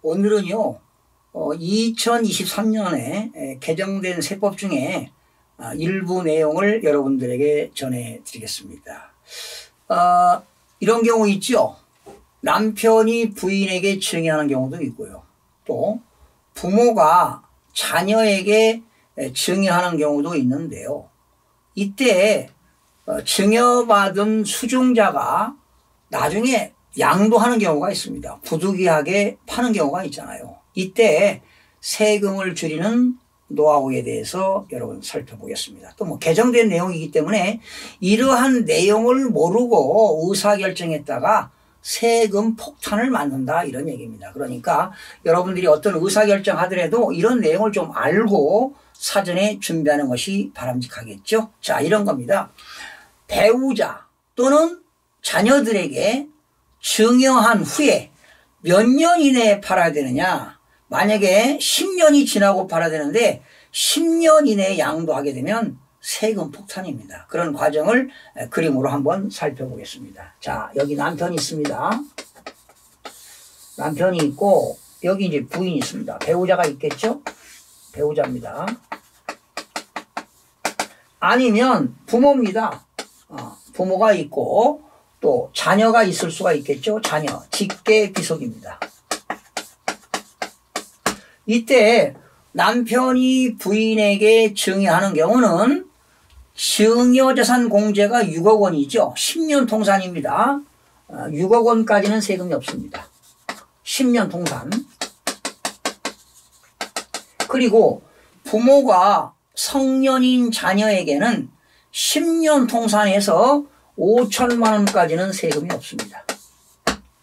오늘은요, 2023년에 개정된 세법 중에 일부 내용을 여러분들에게 전해드리겠습니다. 이런 경우 있죠. 남편이 부인에게 증여하는 경우도 있고요. 또 부모가 자녀에게 증여하는 경우도 있는데요. 이때 증여받은 수증자가 나중에 양도하는 경우가 있습니다. 부득이하게 파는 경우가 있잖아요. 이때 세금을 줄이는 노하우에 대해서 여러분 살펴보겠습니다. 또 개정된 내용이기 때문에 이러한 내용을 모르고 의사결정했다가 세금 폭탄을 맞는다 이런 얘기입니다. 그러니까 여러분들이 어떤 의사결정 하더라도 이런 내용을 좀 알고 사전에 준비하는 것이 바람직하겠죠. 자, 이런 겁니다. 배우자 또는 자녀들에게 증여한 후에 몇 년 이내에 팔아야 되느냐. 만약에 10년이 지나고 팔아야 되는데 10년 이내에 양도하게 되면 세금 폭탄입니다. 그런 과정을 그림으로 한번 살펴보겠습니다. 자, 여기 남편이 있습니다. 남편이 있고 여기 이제 부인이 있습니다. 배우자가 있겠죠? 배우자입니다. 아니면 부모입니다. 부모가 있고 또 자녀가 있을 수가 있겠죠. 자녀, 직계 비속입니다. 이때 남편이 부인에게 증여하는 경우는 증여재산 공제가 6억 원이죠. 10년 통산입니다. 6억 원까지는 세금이 없습니다. 10년 통산. 그리고 부모가 성년인 자녀에게는 10년 통산해서 5천만 원까지는 세금이 없습니다.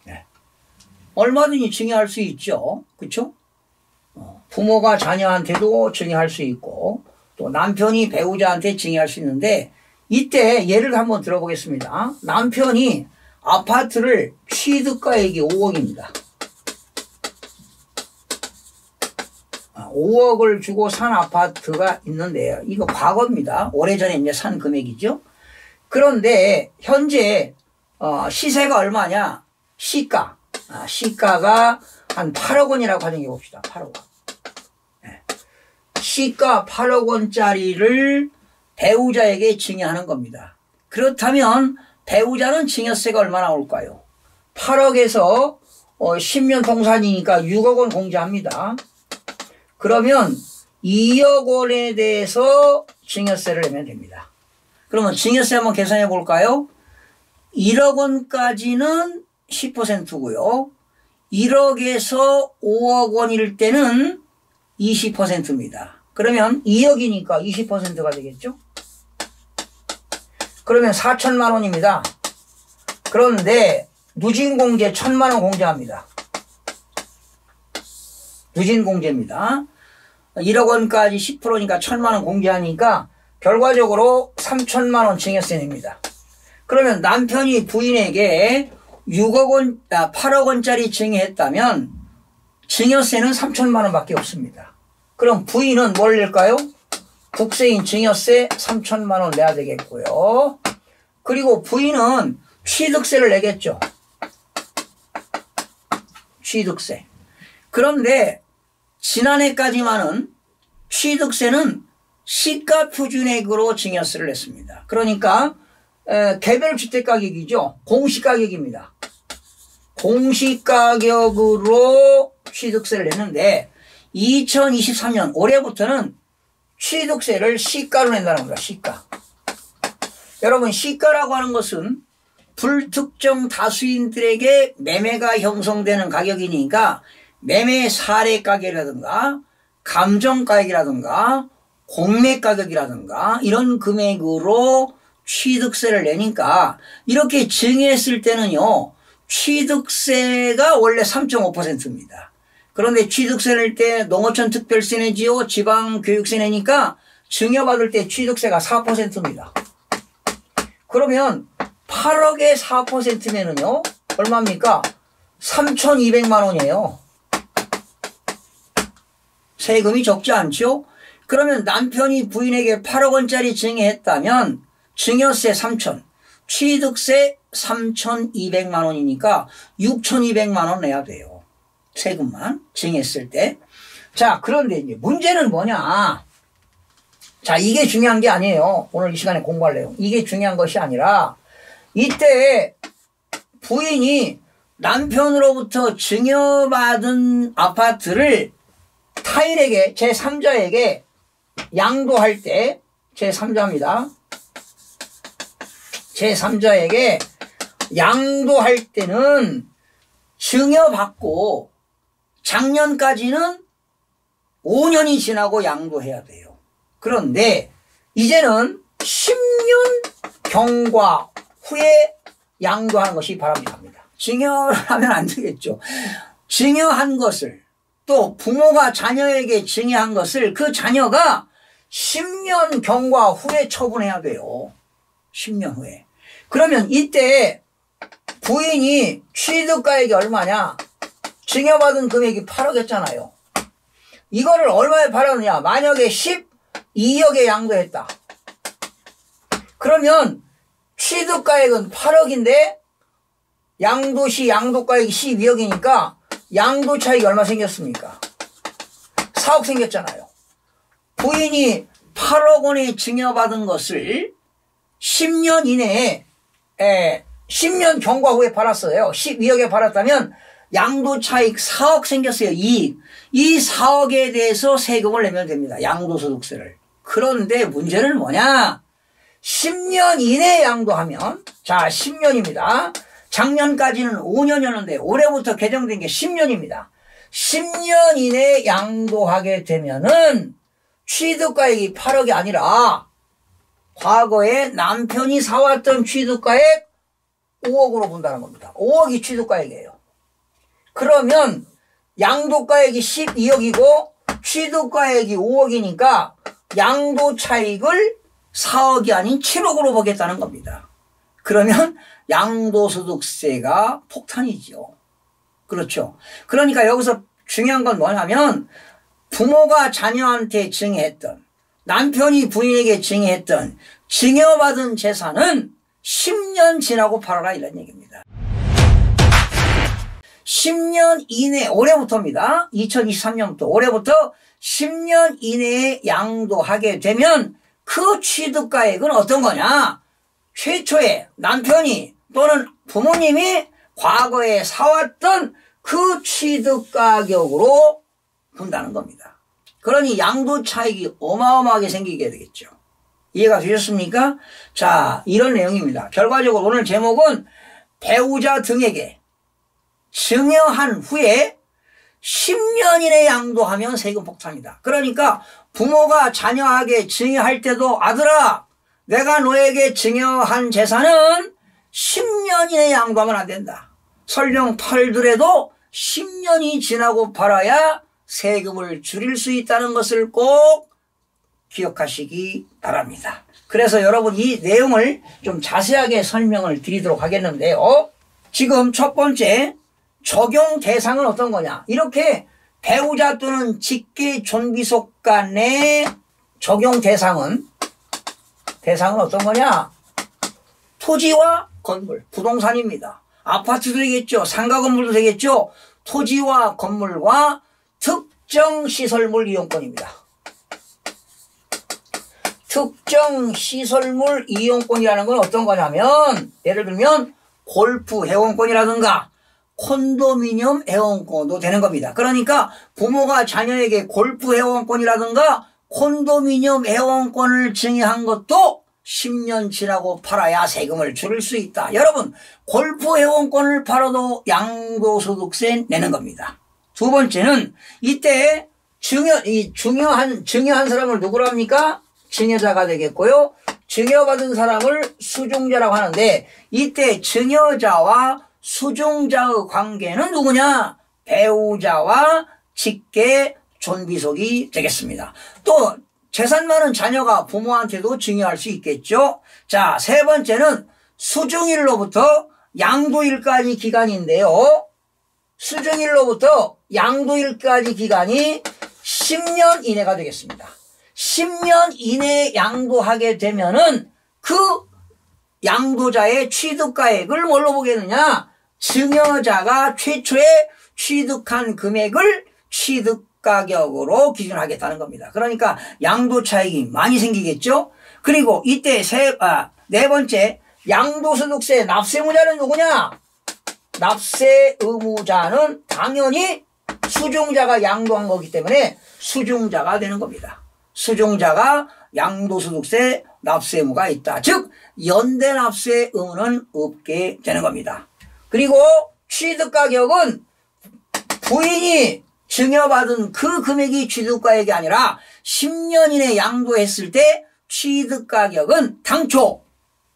네. 얼마든지 증여할 수 있죠. 그렇죠? 부모가 자녀한테도 증여할 수 있고 또 남편이 배우자한테 증여할 수 있는데 이때 예를 한번 들어보겠습니다. 남편이 아파트를 취득가액이 5억입니다. 5억을 주고 산 아파트가 있는데요. 이거 과거입니다. 오래전에 이제 산 금액이죠. 그런데 현재 시세가 얼마냐? 시가. 시가가 한 8억 원이라고 가정해 봅시다. 8억 원. 네. 시가 8억 원짜리를 배우자에게 증여하는 겁니다. 그렇다면 배우자는 증여세가 얼마 나올까요? 8억에서 10년 통산이니까 6억 원 공제합니다. 그러면 2억 원에 대해서 증여세를 내면 됩니다. 그러면 증여세 한번 계산해 볼까요? 1억 원까지는 10%고요. 1억에서 5억 원일 때는 20%입니다. 그러면 2억이니까 20%가 되겠죠? 그러면 4천만 원입니다. 그런데 누진공제 1,000만 원 공제합니다. 누진공제입니다. 1억 원까지 10%니까 1,000만 원 공제하니까 결과적으로 3천만 원 증여세 냅니다. 그러면 남편이 부인에게 8억 원짜리 증여했다면 증여세는 3천만 원밖에 없습니다. 그럼 부인은 뭘 낼까요? 국세인 증여세 3천만 원 내야 되겠고요. 그리고 부인은 취득세를 내겠죠. 취득세. 그런데 지난해까지만은 취득세는 시가 표준액으로 증여세를 냈습니다. 그러니까 개별 주택가격이죠. 공시가격입니다. 공시가격으로 취득세를 냈는데 2023년 올해부터는 취득세를 시가로 낸다는 겁니다. 시가. 여러분 시가라고 하는 것은 불특정 다수인들에게 매매가 형성되는 가격이니까 매매 사례 가격이라든가 감정가격이라든가 공매가격이라든가 이런 금액으로 취득세를 내니까 이렇게 증여했을 때는요. 취득세가 원래 3.5%입니다. 그런데 취득세 낼 때 농어촌 특별세 내지요. 지방교육세 내니까 증여받을 때 취득세가 4%입니다. 그러면 8억에 4%면은요. 얼마입니까? 3,200만 원이에요. 세금이 적지 않죠? 그러면 남편이 부인에게 8억 원짜리 증여했다면 증여세 3천, 취득세 3,200만 원이니까 6,200만 원 내야 돼요. 세금만 증했을 때. 자, 그런데 이제 문제는 뭐냐. 자, 이게 중요한 게 아니에요. 오늘 이 시간에 공부할 내용. 이게 중요한 것이 아니라 이때 부인이 남편으로부터 증여받은 아파트를 타인에게, 제3자에게 양도할 때, 제3자입니다. 제3자에게 양도할 때는 증여받고 작년까지는 5년이 지나고 양도해야 돼요. 그런데 이제는 10년 경과 후에 양도하는 것이 바람직합니다. 증여를 하면 안 되겠죠. 증여한 것을, 또 부모가 자녀에게 증여한 것을 그 자녀가 10년 경과 후에 처분해야 돼요. 10년 후에. 그러면 이때 부인이 취득가액이 얼마냐? 증여받은 금액이 8억이었잖아요. 이거를 얼마에 팔았느냐? 만약에 12억에 양도했다. 그러면 취득가액은 8억인데 양도시 양도가액이 12억이니까 양도 차익이 얼마 생겼습니까? 4억 생겼잖아요. 부인이 8억 원에 증여받은 것을 10년 이내에 10년 경과 후에 팔았어요. 12억에 팔았다면 양도 차익 4억 생겼어요. 이 4억에 대해서 세금을 내면 됩니다. 양도소득세를. 그런데 문제는 뭐냐? 10년 이내에 양도하면, 자, 10년입니다. 작년까지는 5년이었는데 올해부터 개정된 게 10년입니다. 10년 이내에 양도하게 되면은 취득가액이 8억이 아니라 과거에 남편이 사왔던 취득가액 5억으로 본다는 겁니다. 5억이 취득가액이에요. 그러면 양도가액이 12억이고 취득가액이 5억이니까 양도 차익을 4억이 아닌 7억으로 보겠다는 겁니다. 그러면 양도소득세가 폭탄이죠. 그렇죠. 그러니까 여기서 중요한 건 뭐냐면 부모가 자녀한테 증여했던, 남편이 부인에게 증여했던 증여받은 재산은 10년 지나고 팔아라 이런 얘기입니다. 10년 이내, 올해부터입니다. 2023년부터 올해부터 10년 이내에 양도하게 되면 그 취득가액은 어떤 거냐? 최초에 남편이 또는 부모님이 과거에 사왔던 그 취득가격으로 본다는 겁니다. 그러니 양도 차익이 어마어마하게 생기게 되겠죠. 이해가 되셨습니까? 자, 이런 내용입니다. 결과적으로 오늘 제목은 배우자 등에게 증여한 후에 10년 이내 양도하면 세금 폭탄이다. 그러니까 부모가 자녀에게 증여할 때도 아들아, 내가 너에게 증여한 재산은 10년 이내 양도하면 안 된다. 설령 팔더라도 10년이 지나고 팔아야 세금을 줄일 수 있다는 것을 꼭 기억하시기 바랍니다. 그래서 여러분 이 내용을 좀 자세하게 설명을 드리도록 하겠는데요. 지금 첫 번째 적용 대상은 어떤 거냐. 이렇게 배우자 또는 직계 존비속 간의 적용 대상은 어떤 거냐. 토지와 건물, 부동산입니다. 아파트도 되겠죠. 상가 건물도 되겠죠. 토지와 건물과 특정 시설물 이용권입니다. 특정 시설물 이용권이라는 건 어떤 거냐면 예를 들면 골프 회원권이라든가 콘도미니엄 회원권도 되는 겁니다. 그러니까 부모가 자녀에게 골프 회원권이라든가 콘도미니엄 회원권을 증여한 것도 10년 지나고 팔아야 세금을 줄일 수 있다. 여러분, 골프 회원권을 팔아도 양도소득세 내는 겁니다. 두 번째는 이때 증여한 사람을 누구로 합니까? 증여자가 되겠고요. 증여받은 사람을 수종자라고 하는데 이때 증여자와 수종자의 관계는 누구냐? 배우자와 직계 존비속이 되겠습니다. 또 재산 많은 자녀가 부모한테도 증여할 수 있겠죠. 자, 세 번째는 수중일로부터 양도일까지 기간인데요. 수중일로부터 양도일까지 기간이 10년 이내가 되겠습니다. 10년 이내에 양도하게 되면은 그 양도자의 취득가액을 뭘로 보겠느냐? 증여자가 최초에 취득한 금액을 취득가격으로 기준하겠다는 겁니다. 그러니까 양도 차익이 많이 생기겠죠. 그리고 이때 네 번째, 양도소득세 납세의무자는 누구냐? 납세 의무자는 당연히 수중자가 양도한 거기 때문에 수중자가 되는 겁니다. 수중자가 양도소득세 납세 의무가 있다. 즉 연대 납세 의무는 없게 되는 겁니다. 그리고 취득가격은 부인이 증여받은 그 금액이 취득가액이 아니라 10년 이내 양도했을 때 취득가격은 당초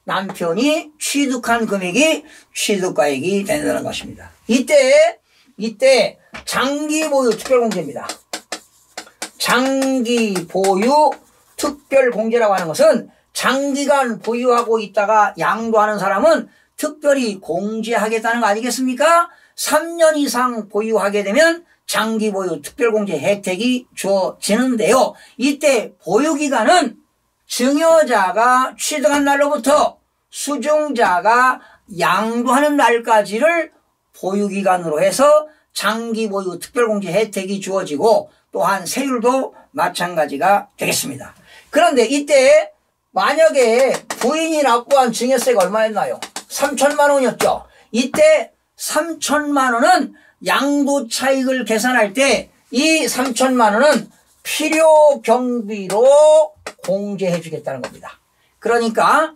남편이 취득한 금액이 취득가액이 된다는 것입니다. 이때 장기 보유 특별공제입니다. 장기 보유 특별공제라고 하는 것은 장기간 보유하고 있다가 양도하는 사람은 특별히 공제하겠다는 거 아니겠습니까? 3년 이상 보유하게 되면 장기 보유 특별공제 혜택이 주어지는데요. 이때 보유기간은 증여자가 취득한 날로부터 수중자가 양도하는 날까지를 보유기간으로 해서 장기 보유 특별공제 혜택이 주어지고 또한 세율도 마찬가지가 되겠습니다. 그런데 이때 만약에 부인이 납부한 증여세가 얼마였나요? 3천만 원이었죠. 이때 3천만 원은 양도 차익을 계산할 때 이 3천만 원은 필요 경비로 공제해 주겠다는 겁니다. 그러니까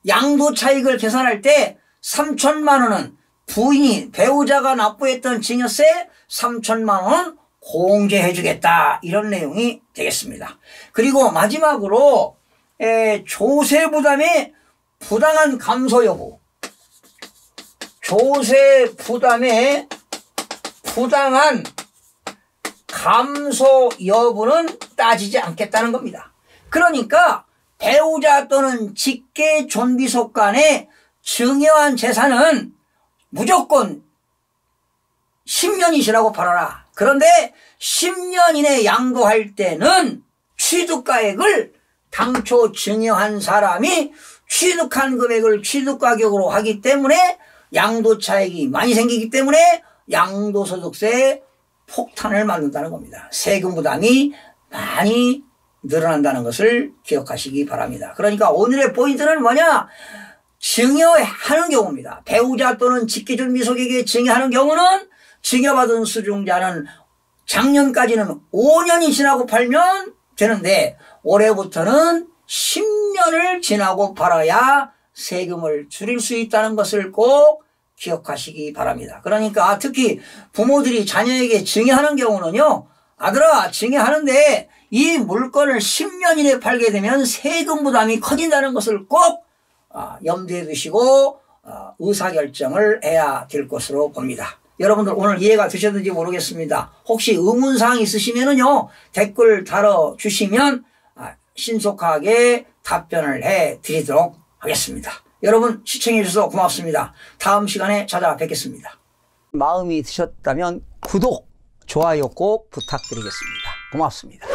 양도 차익을 계산할 때 3천만 원은 부인이 배우자가 납부했던 증여세 3천만 원은 공제해 주겠다, 이런 내용이 되겠습니다. 그리고 마지막으로 조세 부담의 부당한 감소 여부, 조세 부담의 부당한 감소 여부는 따지지 않겠다는 겁니다. 그러니까 배우자 또는 직계 존비속 간에 증여한 재산은 무조건 10년이시라고 팔아라. 그런데 10년 이내 양도할 때는 취득가액을 당초 증여한 사람이 취득한 금액을 취득가격으로 하기 때문에 양도차익이 많이 생기기 때문에 양도소득세 폭탄을 맞는다는 겁니다. 세금 부담이 많이 늘어난다는 것을 기억하시기 바랍니다. 그러니까 오늘의 포인트는 뭐냐? 증여하는 경우입니다. 배우자 또는 직계존비속에게 증여하는 경우는 증여받은 수중자는 작년까지는 5년이 지나고 팔면 되는데 올해부터는 10년을 지나고 팔아야 세금을 줄일 수 있다는 것을 꼭 기억하시기 바랍니다. 그러니까 특히 부모들이 자녀에게 증여하는 경우는요, 아들아 증여하는데 이 물건을 10년 이내에 팔게 되면 세금 부담이 커진다는 것을 꼭 염두에 두시고 의사결정을 해야 될 것으로 봅니다. 여러분들 오늘 이해가 되셨는지 모르겠습니다. 혹시 의문사항 있으시면은요, 댓글 달아주시면 신속하게 답변을 해 드리도록 하겠습니다. 여러분 시청해 주셔서 고맙습니다. 다음 시간에 찾아뵙겠습니다. 마음이 드셨다면 구독, 좋아요 꼭 부탁드리겠습니다. 고맙습니다.